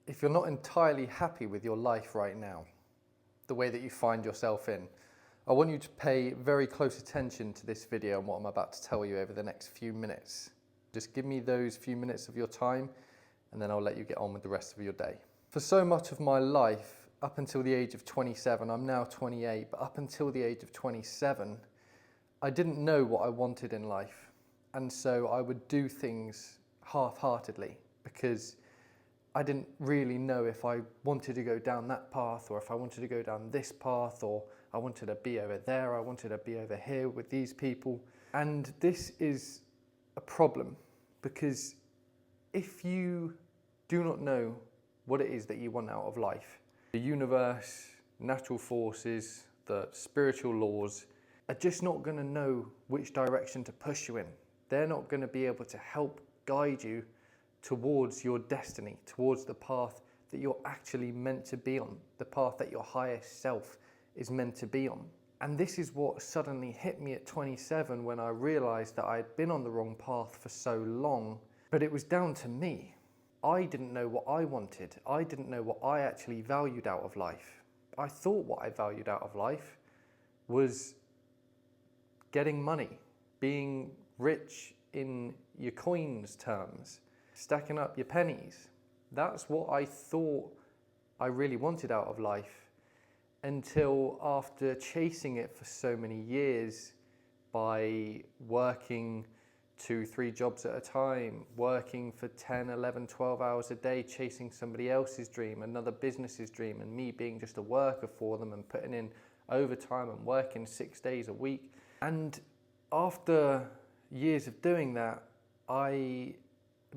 If you're not entirely happy with your life right now, the way that you find yourself in, I want you to pay very close attention to this video and what I'm about to tell you over the next few minutes. Just give me those few minutes of your time and then I'll let you get on with the rest of your day. For so much of my life, up until the age of 27, I'm now 28, but up until the age of 27, I didn't know what I wanted in life. And so I would do things half-heartedly because I didn't really know if I wanted to go down that path or if I wanted to go down this path, or I wanted to be over there, I wanted to be over here with these people. And this is a problem because if you do not know what it is that you want out of life, the universe, natural forces, the spiritual laws are just not going to know which direction to push you in. They're not going to be able to help guide you towards your destiny, towards the path that you're actually meant to be on, the path that your highest self is meant to be on. And this is what suddenly hit me at 27 when I realized that I had been on the wrong path for so long, but it was down to me. I didn't know what I wanted. I didn't know what I actually valued out of life. I thought what I valued out of life was getting money, being rich in your coins terms, stacking up your pennies. That's what I thought I really wanted out of life, until after chasing it for so many years by working 2-3 jobs at a time, working for 10, 11, 12 hours a day, chasing somebody else's dream, another business's dream, and me being just a worker for them and putting in overtime and working 6 days a week. And after years of doing that, I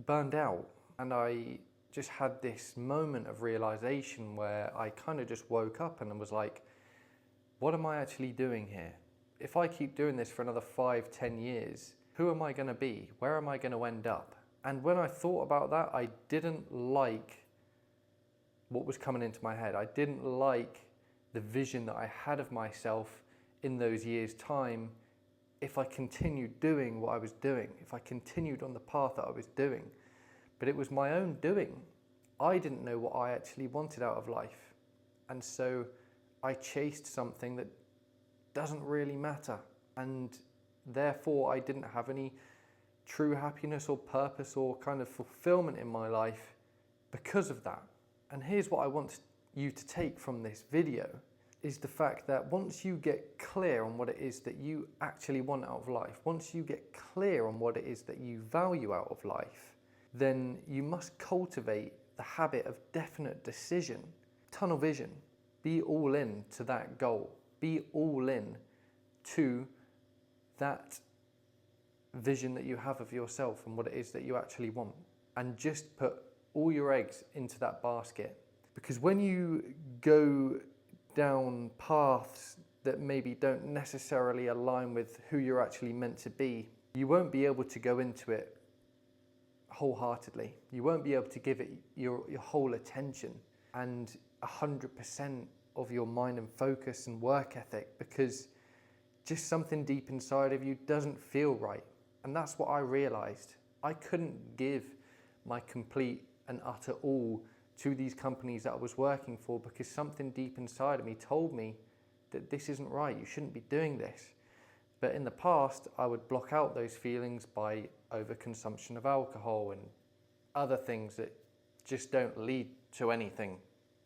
burned out, and I just had this moment of realization where I kind of just woke up and was like, what am I actually doing here? If I keep doing this for another 5-10 years, who am I going to be? Where am I going to end up? And when I thought about that, I didn't like what was coming into my head. I didn't like the vision that I had of myself in those years' time if I continued doing what I was doing, if I continued on the path that I was doing. But it was my own doing. I didn't know what I actually wanted out of life. And so I chased something that doesn't really matter. And therefore I didn't have any true happiness or purpose or kind of fulfillment in my life because of that. And here's what I want you to take from this video, is the fact that once you get clear on what it is that you actually want out of life, once you get clear on what it is that you value out of life, then you must cultivate the habit of definite decision, tunnel vision. Be all in to that goal. Be all in to that vision that you have of yourself and what it is that you actually want. And just put all your eggs into that basket. Because when you go down paths that maybe don't necessarily align with who you're actually meant to be, you won't be able to go into it wholeheartedly. You won't be able to give it your whole attention and 100% of your mind and focus and work ethic, because just something deep inside of you doesn't feel right. And that's what I realized. I couldn't give my complete and utter all to these companies that I was working for because something deep inside of me told me that this isn't right, you shouldn't be doing this. But in the past, I would block out those feelings by overconsumption of alcohol and other things that just don't lead to anything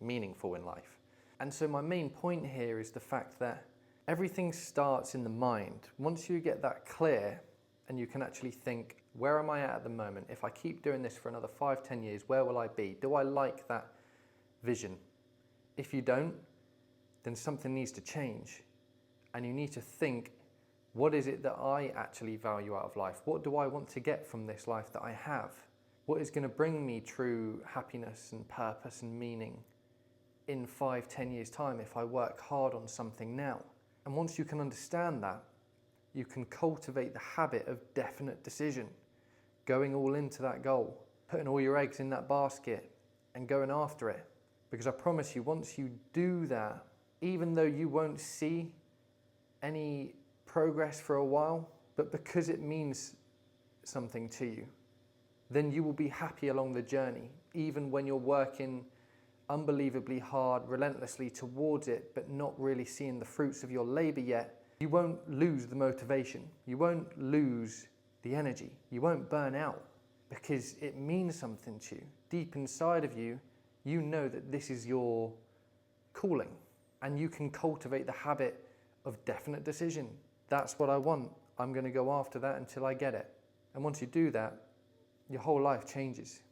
meaningful in life. And so my main point here is the fact that everything starts in the mind. Once you get that clear and you can actually think, where am I at the moment? If I keep doing this for another 5-10 years, where will I be? Do I like that vision? If you don't, then something needs to change. And you need to think, what is it that I actually value out of life? What do I want to get from this life that I have? What is going to bring me true happiness and purpose and meaning in 5-10 years' time if I work hard on something now? And once you can understand that, you can cultivate the habit of definite decision, going all into that goal, putting all your eggs in that basket and going after it. Because I promise you, once you do that, even though you won't see any progress for a while, but because it means something to you, then you will be happy along the journey. even when you're working unbelievably hard, relentlessly towards it, but not really seeing the fruits of your labor yet, you won't lose the motivation. You won't lose the energy. You won't burn out because it means something to you. Deep inside of you, you know that this is your calling, and you can cultivate the habit of definite decision. That's what I want. I'm going to go after that until I get it. And once you do that, your whole life changes.